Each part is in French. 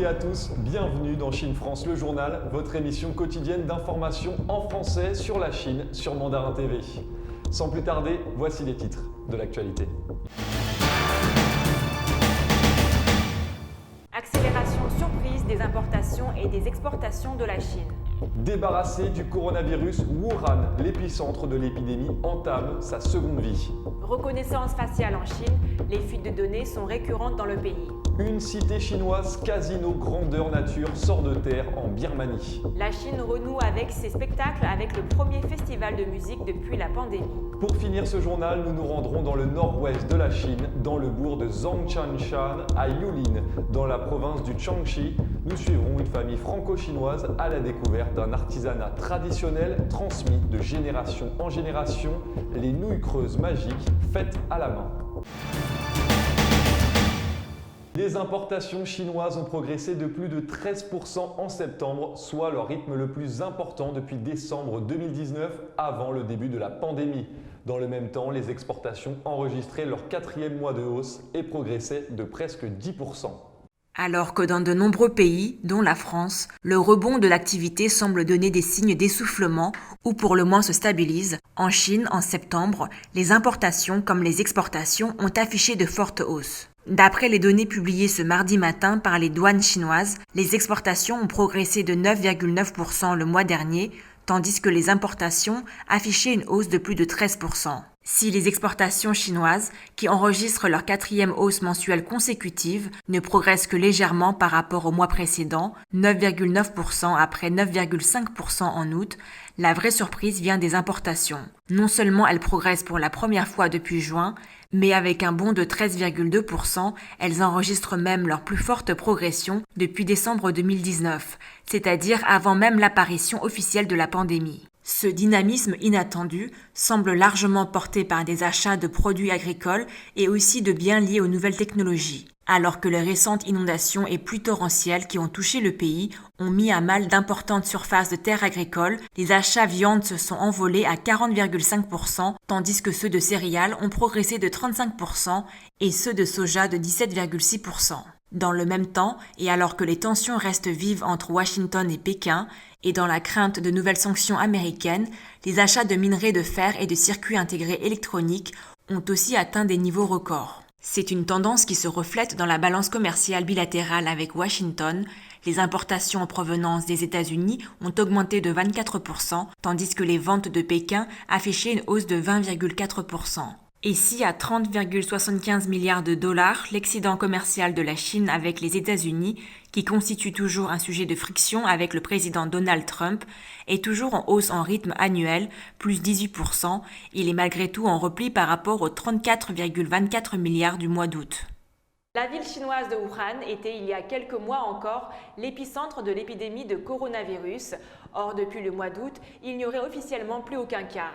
à tous, bienvenue dans Chine France le journal, votre émission quotidienne d'information en français sur la Chine sur Mandarin TV. Sans plus tarder, voici les titres de l'actualité. Accélération surprise des importations et des exportations de la Chine. Débarrassé du coronavirus, Wuhan, l'épicentre de l'épidémie, entame sa seconde vie. Reconnaissance faciale en Chine, les fuites de données sont récurrentes dans le pays. Une cité chinoise casino grandeur nature sort de terre en Birmanie. La Chine renoue avec ses spectacles avec le premier festival de musique depuis la pandémie. Pour finir ce journal, nous nous rendrons dans le nord-ouest de la Chine, dans le bourg de Zhangchanshan à Yulin, dans la province du Jiangxi. Nous suivrons une famille franco-chinoise à la découverte d'un artisanat traditionnel transmis de génération en génération, les nouilles creuses magiques faites à la main. Les importations chinoises ont progressé de plus de 13% en septembre, soit leur rythme le plus important depuis décembre 2019, avant le début de la pandémie. Dans le même temps, les exportations enregistraient leur quatrième mois de hausse et progressaient de presque 10%. Alors que dans de nombreux pays, dont la France, le rebond de l'activité semble donner des signes d'essoufflement ou pour le moins se stabilise, en Chine, en septembre, les importations comme les exportations ont affiché de fortes hausses. D'après les données publiées ce mardi matin par les douanes chinoises, les exportations ont progressé de 9,9% le mois dernier, tandis que les importations affichaient une hausse de plus de 13%. Si les exportations chinoises, qui enregistrent leur quatrième hausse mensuelle consécutive, ne progressent que légèrement par rapport au mois précédent, 9,9% après 9,5% en août, la vraie surprise vient des importations. Non seulement elles progressent pour la première fois depuis juin, mais avec un bond de 13,2%, elles enregistrent même leur plus forte progression depuis décembre 2019, c'est-à-dire avant même l'apparition officielle de la pandémie. Ce dynamisme inattendu semble largement porté par des achats de produits agricoles et aussi de biens liés aux nouvelles technologies. Alors que les récentes inondations et pluies torrentielles qui ont touché le pays ont mis à mal d'importantes surfaces de terres agricoles, les achats viande se sont envolés à 40,5%, tandis que ceux de céréales ont progressé de 35% et ceux de soja de 17,6%. Dans le même temps, et alors que les tensions restent vives entre Washington et Pékin, et dans la crainte de nouvelles sanctions américaines, les achats de minerais de fer et de circuits intégrés électroniques ont aussi atteint des niveaux records. C'est une tendance qui se reflète dans la balance commerciale bilatérale avec Washington. Les importations en provenance des États-Unis ont augmenté de 24%, tandis que les ventes de Pékin affichaient une hausse de 20,4%. Et si à 30,75 milliards de dollars, l'excédent commercial de la Chine avec les États-Unis, qui constitue toujours un sujet de friction avec le président Donald Trump, est toujours en hausse en rythme annuel, plus 18%, il est malgré tout en repli par rapport aux 34,24 milliards du mois d'août. La ville chinoise de Wuhan était il y a quelques mois encore l'épicentre de l'épidémie de coronavirus. Or, depuis le mois d'août, il n'y aurait officiellement plus aucun cas.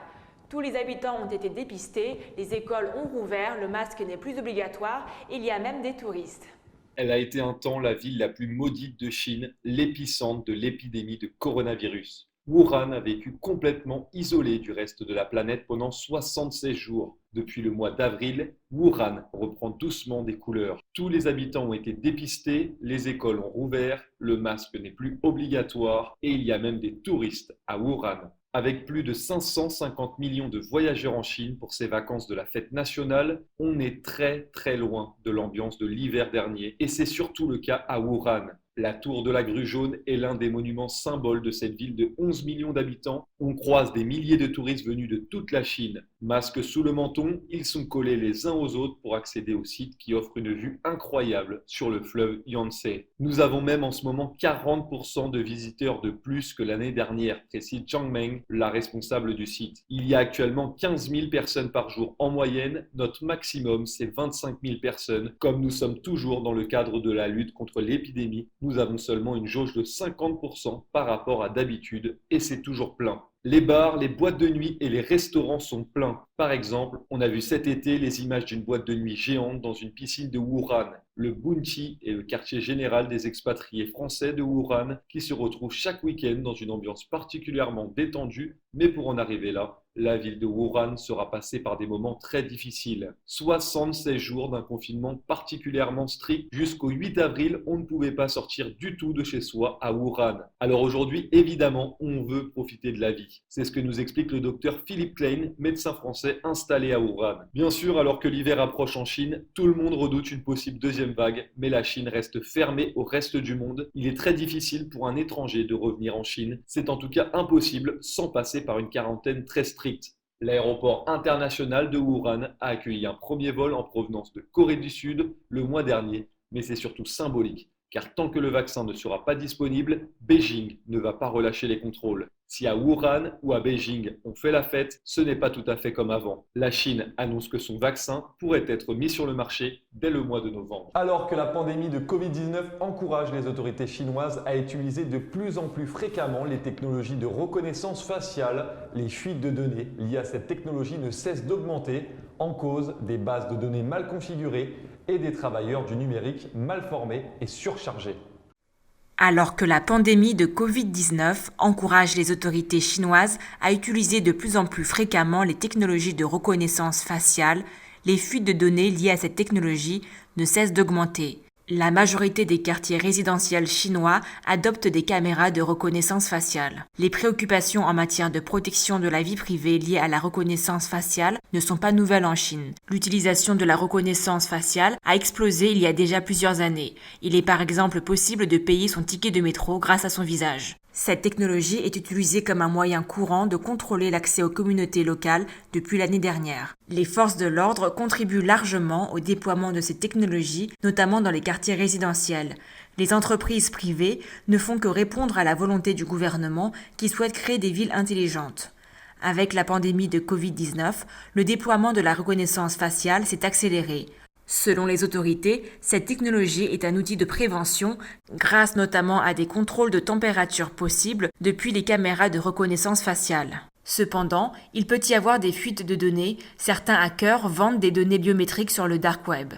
Tous les habitants ont été dépistés, les écoles ont rouvert, le masque n'est plus obligatoire et il y a même des touristes. Elle a été un temps la ville la plus maudite de Chine, l'épicentre de l'épidémie de coronavirus. Wuhan a vécu complètement isolé du reste de la planète pendant 76 jours. Depuis le mois d'avril, Wuhan reprend doucement des couleurs. Tous les habitants ont été dépistés, les écoles ont rouvert, le masque n'est plus obligatoire et il y a même des touristes à Wuhan. Avec plus de 550 millions de voyageurs en Chine pour ces vacances de la fête nationale, on est très très loin de l'ambiance de l'hiver dernier et c'est surtout le cas à Wuhan. La tour de la grue jaune est l'un des monuments symboles de cette ville de 11 millions d'habitants. On croise des milliers de touristes venus de toute la Chine. Masques sous le menton, ils sont collés les uns aux autres pour accéder au site qui offre une vue incroyable sur le fleuve Yangtze. Nous avons même en ce moment 40% de visiteurs de plus que l'année dernière, précise Zhang Meng, la responsable du site. Il y a actuellement 15 000 personnes par jour en moyenne. Notre maximum, c'est 25 000 personnes. Comme nous sommes toujours dans le cadre de la lutte contre l'épidémie, nous avons seulement une jauge de 50% par rapport à d'habitude et c'est toujours plein. Les bars, les boîtes de nuit et les restaurants sont pleins. Par exemple, on a vu cet été les images d'une boîte de nuit géante dans une piscine de Wuhan. Le Bounty est le quartier général des expatriés français de Wuhan qui se retrouvent chaque week-end dans une ambiance particulièrement détendue. Mais pour en arriver là, La ville de Wuhan sera passée par des moments très difficiles. 76 jours d'un confinement particulièrement strict. Jusqu'au 8 avril, on ne pouvait pas sortir du tout de chez soi à Wuhan. Alors aujourd'hui, évidemment, on veut profiter de la vie. C'est ce que nous explique le docteur Philippe Klein, médecin français installé à Wuhan. Bien sûr, alors que l'hiver approche en Chine, tout le monde redoute une possible deuxième vague, mais la Chine reste fermée au reste du monde. Il est très difficile pour un étranger de revenir en Chine. C'est en tout cas impossible sans passer par une quarantaine très stricte. L'aéroport international de Wuhan a accueilli un premier vol en provenance de Corée du Sud le mois dernier, mais c'est surtout symbolique, car tant que le vaccin ne sera pas disponible, Beijing ne va pas relâcher les contrôles. Si à Wuhan ou à Beijing on fait la fête, ce n'est pas tout à fait comme avant. La Chine annonce que son vaccin pourrait être mis sur le marché dès le mois de novembre. Alors que la pandémie de Covid-19 encourage les autorités chinoises à utiliser de plus en plus fréquemment les technologies de reconnaissance faciale, les fuites de données liées à cette technologie ne cessent d'augmenter, en cause des bases de données mal configurées et des travailleurs du numérique mal formés et surchargés. Alors que la pandémie de Covid-19 encourage les autorités chinoises à utiliser de plus en plus fréquemment les technologies de reconnaissance faciale, les fuites de données liées à cette technologie ne cessent d'augmenter. La majorité des quartiers résidentiels chinois adoptent des caméras de reconnaissance faciale. Les préoccupations en matière de protection de la vie privée liées à la reconnaissance faciale ne sont pas nouvelles en Chine. L'utilisation de la reconnaissance faciale a explosé il y a déjà plusieurs années. Il est par exemple possible de payer son ticket de métro grâce à son visage. Cette technologie est utilisée comme un moyen courant de contrôler l'accès aux communautés locales depuis l'année dernière. Les forces de l'ordre contribuent largement au déploiement de ces technologies, notamment dans les quartiers résidentiels. Les entreprises privées ne font que répondre à la volonté du gouvernement qui souhaite créer des villes intelligentes. Avec la pandémie de Covid-19, le déploiement de la reconnaissance faciale s'est accéléré. Selon les autorités, cette technologie est un outil de prévention grâce notamment à des contrôles de température possibles depuis les caméras de reconnaissance faciale. Cependant, il peut y avoir des fuites de données, certains hackers vendent des données biométriques sur le dark web.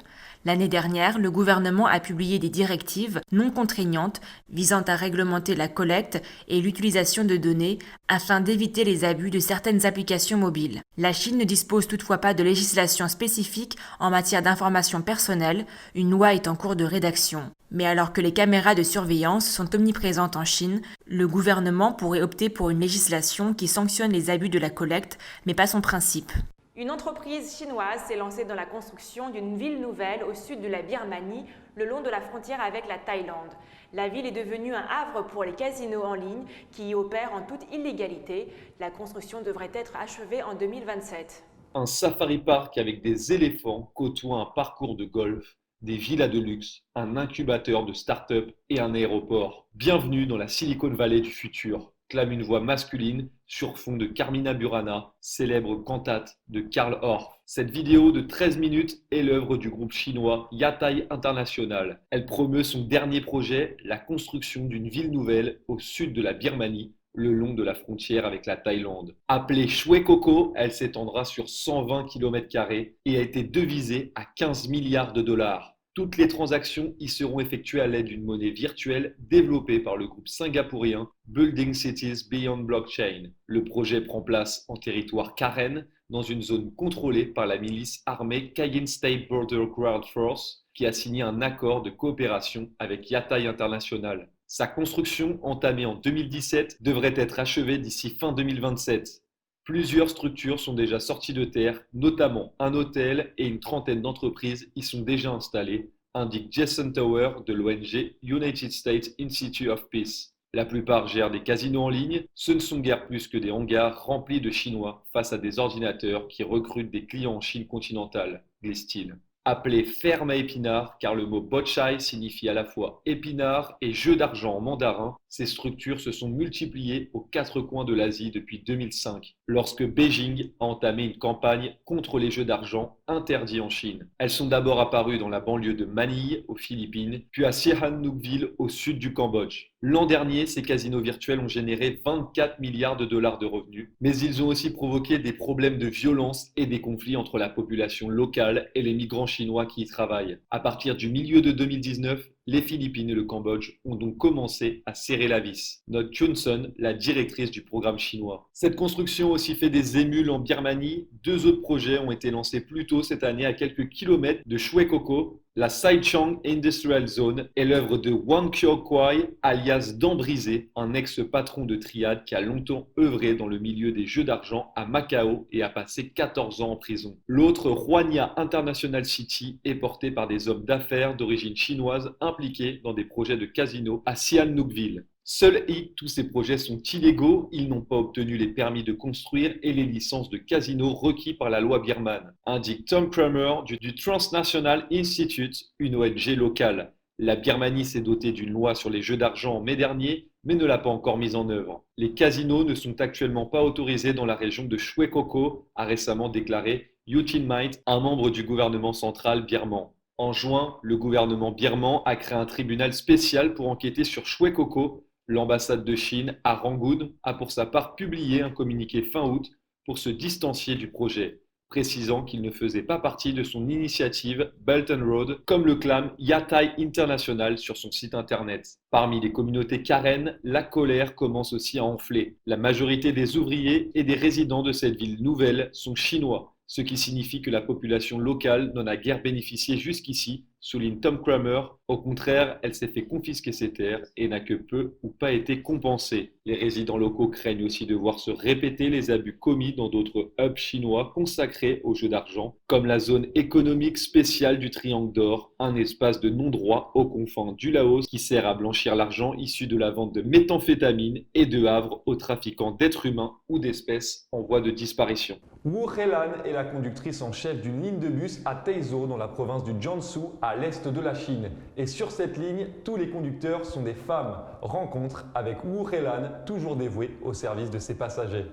L'année dernière, le gouvernement a publié des directives non contraignantes visant à réglementer la collecte et l'utilisation de données afin d'éviter les abus de certaines applications mobiles. La Chine ne dispose toutefois pas de législation spécifique en matière d'information personnelle, une loi est en cours de rédaction. Mais alors que les caméras de surveillance sont omniprésentes en Chine, le gouvernement pourrait opter pour une législation qui sanctionne les abus de la collecte, mais pas son principe. Une entreprise chinoise s'est lancée dans la construction d'une ville nouvelle au sud de la Birmanie, le long de la frontière avec la Thaïlande. La ville est devenue un havre pour les casinos en ligne qui y opèrent en toute illégalité. La construction devrait être achevée en 2027. Un safari park avec des éléphants côtoie un parcours de golf, des villas de luxe, un incubateur de start-up et un aéroport. Bienvenue dans la Silicon Valley du futur, clame une voix masculine sur fond de Carmina Burana, célèbre cantate de Karl Orff. Cette vidéo de 13 minutes est l'œuvre du groupe chinois Yatai International. Elle promeut son dernier projet, la construction d'une ville nouvelle au sud de la Birmanie, le long de la frontière avec la Thaïlande. Appelée Shwe Koko, elle s'étendra sur 120 km² et a été devisée à 15 milliards de dollars. Toutes les transactions y seront effectuées à l'aide d'une monnaie virtuelle développée par le groupe singapourien Building Cities Beyond Blockchain. Le projet prend place en territoire Karen, dans une zone contrôlée par la milice armée Kayhin State Border Guard Force, qui a signé un accord de coopération avec Yatai International. Sa construction, entamée en 2017, devrait être achevée d'ici fin 2027. Plusieurs structures sont déjà sorties de terre, notamment un hôtel et une trentaine d'entreprises y sont déjà installées, indique Jason Tower de l'ONG United States Institute of Peace. La plupart gèrent des casinos en ligne, ce ne sont guère plus que des hangars remplis de Chinois face à des ordinateurs qui recrutent des clients en Chine continentale, glisse-t-il. Appelé ferme à épinards, car le mot botchai signifie à la fois épinard et jeu d'argent en mandarin, ces structures se sont multipliées aux quatre coins de l'Asie depuis 2005, lorsque Beijing a entamé une campagne contre les jeux d'argent interdits en Chine. Elles sont d'abord apparues dans la banlieue de Manille, aux Philippines, puis à Sihanoukville, au sud du Cambodge. L'an dernier, ces casinos virtuels ont généré 24 milliards de dollars de revenus, mais ils ont aussi provoqué des problèmes de violence et des conflits entre la population locale et les migrants chinois qui y travaillent. À partir du milieu de 2019, Les Philippines et le Cambodge ont donc commencé à serrer la vis, note Johnson, la directrice du programme chinois. Cette construction a aussi fait des émules en Birmanie. 2 autres projets ont été lancés plus tôt cette année à quelques kilomètres de Shwekoko. La Saichang Industrial Zone est l'œuvre de Wang Kyo-kwai, alias Dent Brisé, un ex-patron de triade qui a longtemps œuvré dans le milieu des jeux d'argent à Macao et a passé 14 ans en prison. L'autre, Huanya International City, est porté par des hommes d'affaires d'origine chinoise impliqués dans des projets de casino à Sihanoukville. Seuls tous ces projets sont illégaux, ils n'ont pas obtenu les permis de construire et les licences de casino requis par la loi birmane, indique Tom Kramer du Transnational Institute, une ONG locale. La Birmanie s'est dotée d'une loi sur les jeux d'argent en mai dernier, mais ne l'a pas encore mise en œuvre. Les casinos ne sont actuellement pas autorisés dans la région de Shwekoko, a récemment déclaré Yutin Myint, un membre du gouvernement central birman. En juin, le gouvernement birman a créé un tribunal spécial pour enquêter sur Shwekoko. L'ambassade de Chine à Rangoon a pour sa part publié un communiqué fin août pour se distancier du projet, précisant qu'il ne faisait pas partie de son initiative Belt and Road, comme le clame Yatai International sur son site internet. Parmi les communautés Karen, la colère commence aussi à enfler. La majorité des ouvriers et des résidents de cette ville nouvelle sont chinois, ce qui signifie que la population locale n'en a guère bénéficié jusqu'ici, souligne Tom Kramer. Au contraire, elle s'est fait confisquer ses terres et n'a que peu ou pas été compensée. Les résidents locaux craignent aussi de voir se répéter les abus commis dans d'autres hubs chinois consacrés aux jeux d'argent, comme la zone économique spéciale du Triangle d'Or, un espace de non-droit aux confins du Laos qui sert à blanchir l'argent issu de la vente de méthamphétamine et de havre aux trafiquants d'êtres humains ou d'espèces en voie de disparition. Wu Helan est la conductrice en chef d'une ligne de bus à Taizhou dans la province du Jiangsu à l'est de la Chine. Et sur cette ligne, tous les conducteurs sont des femmes. Rencontre avec Wu Helan, toujours dévouée au service de ses passagers.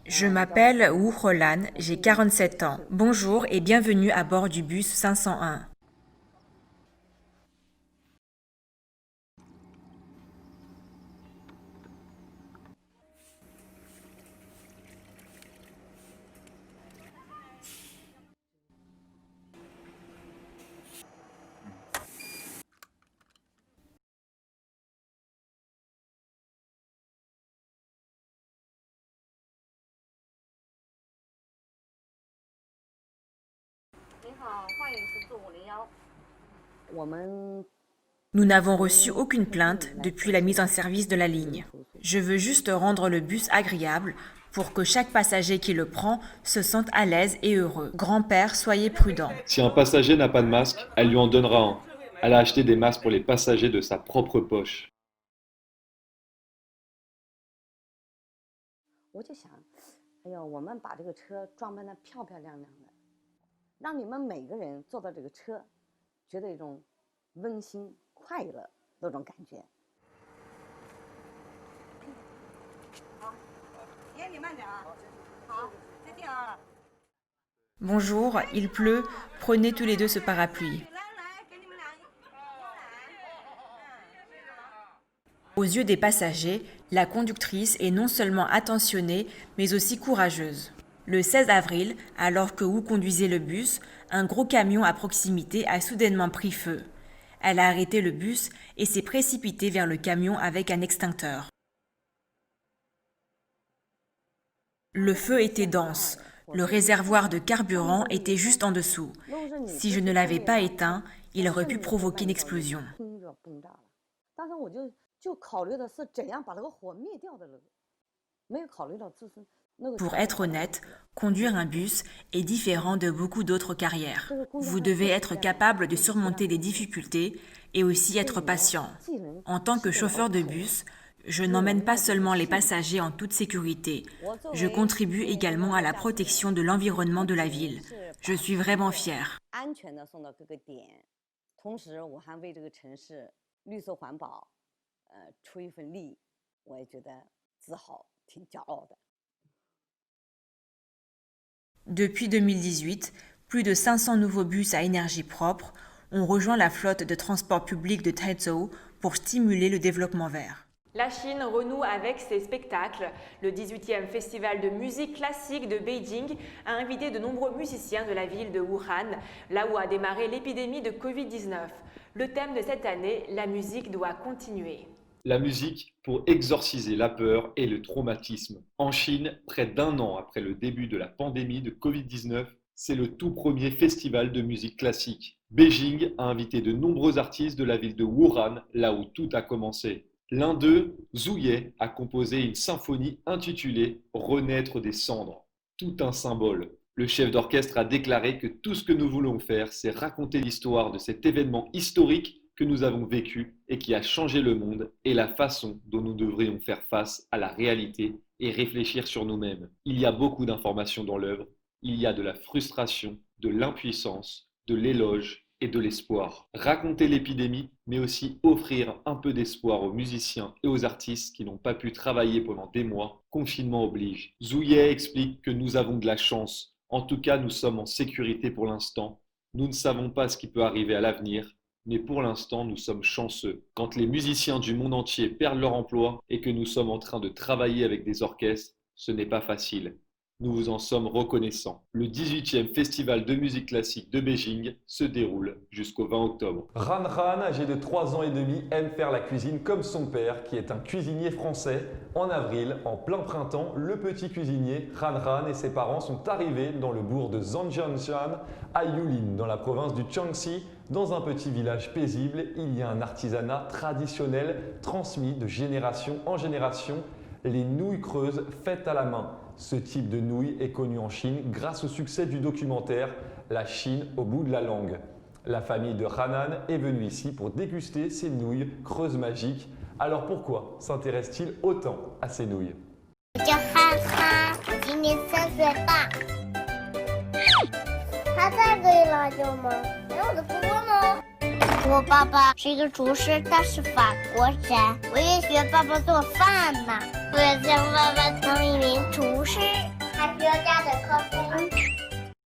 Je m'appelle Wu Helan, j'ai 47 ans. Bonjour et bienvenue à bord du bus 501. Nous n'avons reçu aucune plainte depuis la mise en service de la ligne. Je veux juste rendre le bus agréable pour que chaque passager qui le prend se sente à l'aise et heureux. Grand-père, soyez prudent. Si un passager n'a pas de masque, elle lui en donnera un. Elle a acheté des masques pour les passagers de sa propre poche. Bonjour, il pleut, prenez tous les deux ce parapluie. Aux yeux des passagers, la conductrice est non seulement attentionnée, mais aussi courageuse. Le 16 avril, alors que Wu conduisait le bus, un gros camion à proximité a soudainement pris feu. Elle a arrêté le bus et s'est précipitée vers le camion avec un extincteur. Le feu était dense. Le réservoir de carburant était juste en dessous. Si je ne l'avais pas éteint, il aurait pu provoquer une explosion. Pour être honnête, conduire un bus est différent de beaucoup d'autres carrières. Vous devez être capable de surmonter des difficultés et aussi être patient. En tant que chauffeur de bus, je n'emmène pas seulement les passagers en toute sécurité, je contribue également à la protection de l'environnement de la ville. Je suis vraiment fière. Depuis 2018, plus de 500 nouveaux bus à énergie propre ont rejoint la flotte de transport public de Taizhou pour stimuler le développement vert. La Chine renoue avec ses spectacles. Le 18e festival de musique classique de Beijing a invité de nombreux musiciens de la ville de Wuhan, là où a démarré l'épidémie de Covid-19. Le thème de cette année, la musique doit continuer. La musique pour exorciser la peur et le traumatisme. En Chine, près d'un an après le début de la pandémie de Covid-19, c'est le tout premier festival de musique classique. Beijing a invité de nombreux artistes de la ville de Wuhan, là où tout a commencé. L'un d'eux, Zhu Ye, a composé une symphonie intitulée « Renaître des cendres », tout un symbole. Le chef d'orchestre a déclaré que tout ce que nous voulons faire, c'est raconter l'histoire de cet événement historique que nous avons vécu et qui a changé le monde et la façon dont nous devrions faire face à la réalité et réfléchir sur nous-mêmes. Il y a beaucoup d'informations dans l'œuvre, il y a de la frustration, de l'impuissance, de l'éloge et de l'espoir. Raconter l'épidémie, mais aussi offrir un peu d'espoir aux musiciens et aux artistes qui n'ont pas pu travailler pendant des mois, confinement oblige. Zhu Ye explique que nous avons de la chance. En tout cas, nous sommes en sécurité pour l'instant. Nous ne savons pas ce qui peut arriver à l'avenir, mais pour l'instant, nous sommes chanceux. Quand les musiciens du monde entier perdent leur emploi et que nous sommes en train de travailler avec des orchestres, ce n'est pas facile. Nous vous en sommes reconnaissants. Le 18e festival de musique classique de Beijing se déroule jusqu'au 20 octobre. Ran, âgé de 3 ans et demi, aime faire la cuisine comme son père, qui est un cuisinier français. En avril, en plein printemps, le petit cuisinier Ran et ses parents sont arrivés dans le bourg de Zhangjianshan, à Yulin, dans la province du Jiangxi. Dans un petit village paisible, il y a un artisanat traditionnel transmis de génération en génération, les nouilles creuses faites à la main. Ce type de nouilles est connu en Chine grâce au succès du documentaire « La Chine au bout de la langue ». La famille de Hanan est venue ici pour déguster ces nouilles creuses magiques. Alors pourquoi s'intéresse-t-il autant à ces nouilles? 我叫憨憨，今年3岁半。他在这里了，舅妈。哎，我的锅呢？我爸爸是一个厨师，他是法国人。我也学爸爸做饭呢。我也想爸爸当一名厨师，还需要加点咖啡。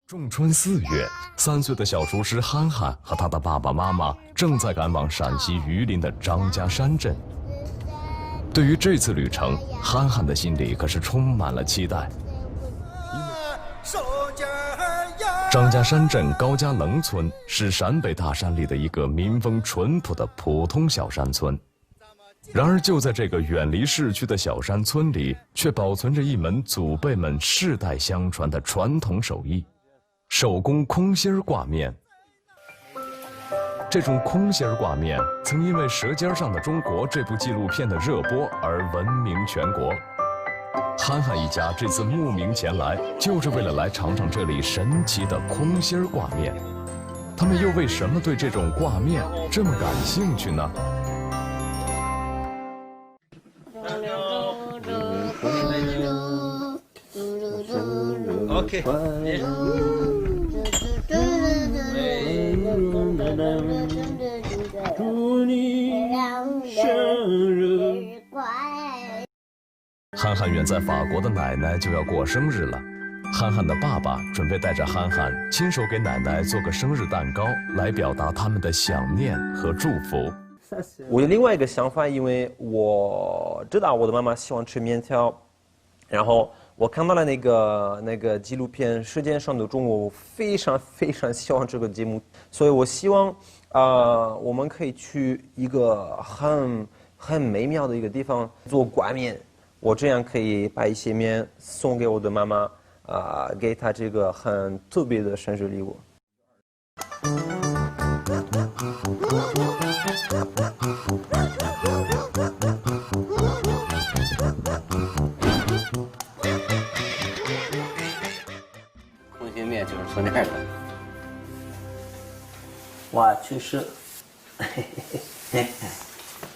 仲春4月，3岁的小厨师憨憨和他的爸爸妈妈正在赶往陕西榆林的张家山镇。对于这次旅程，憨憨的心里可是充满了期待。张家山镇高家棱村是陕北大山里的一个民风淳朴的普通小山村。然而，就在这个远离市区的小山村里，却保存着一门祖辈们世代相传的传统手艺——手工空心儿挂面。这种空心儿挂面曾因为《舌尖上的中国》这部纪录片的热播而闻名全国。憨憨一家这次慕名前来，就是为了来尝尝这里神奇的空心儿挂面。他们又为什么对这种挂面这么感兴趣呢？OK。祝你生日快乐！憨憨远在法国的奶奶就要过生日了，憨憨的爸爸准备带着憨憨亲手给奶奶做个生日蛋糕，来表达他们的想念和祝福。我有另外一个想法，因为我知道我的妈妈喜欢吃面条，然后我看到了那个纪录片《舌尖上的中国》，我非常非常喜欢这个节目，所以我希望我们可以去一个很美妙的一个地方做挂面，我这样可以把一些面送给我的妈妈，给她这个很特别的生日礼物。空心面就是从这儿的。我去试，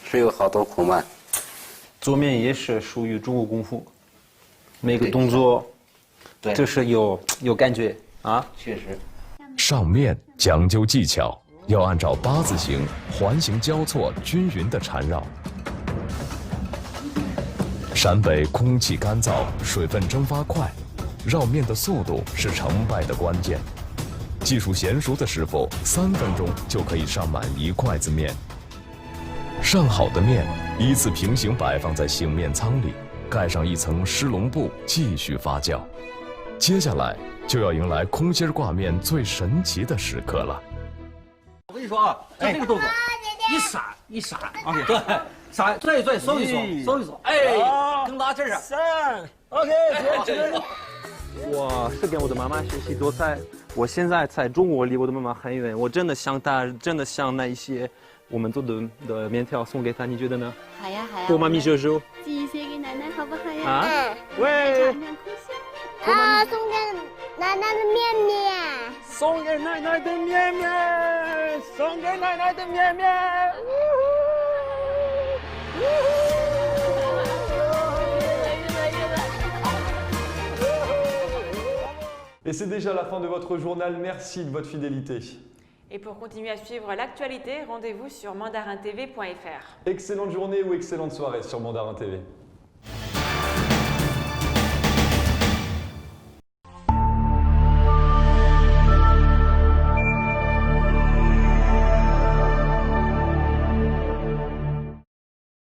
是有好多苦吗？做面也是属于中国功夫，每个动作就是有感觉啊。确实。上面讲究技巧，要按照八字形、环形交错均匀地缠绕。陕北空气干燥，水分蒸发快，绕面的速度是成败的关键。技术娴熟的师傅，3分钟就可以上满1筷子面。上好的面依次平行摆放在醒面舱里，盖上一层湿笼布，继续发酵。接下来就要迎来空心挂面最神奇的时刻了。我跟你说啊，就这个动作，一闪一闪，对，闪拽一拽，收一收，收一收，哎，更大劲儿啊！OK， 我是跟我的妈妈学习做菜，我现在在中国离我的妈妈很远，我真的想那一些我们做的面条送给她，你觉得呢？好呀好呀。给我妈咪说说。寄一些给奶奶好不好呀？啊，喂。啊，送给奶奶的面面。送给奶奶的面面，送给奶奶的面面。Et c'est déjà la fin de votre journal. Merci de votre fidélité. Et pour continuer à suivre l'actualité, rendez-vous sur mandarintv.fr. Excellente journée ou excellente soirée sur Mandarin TV.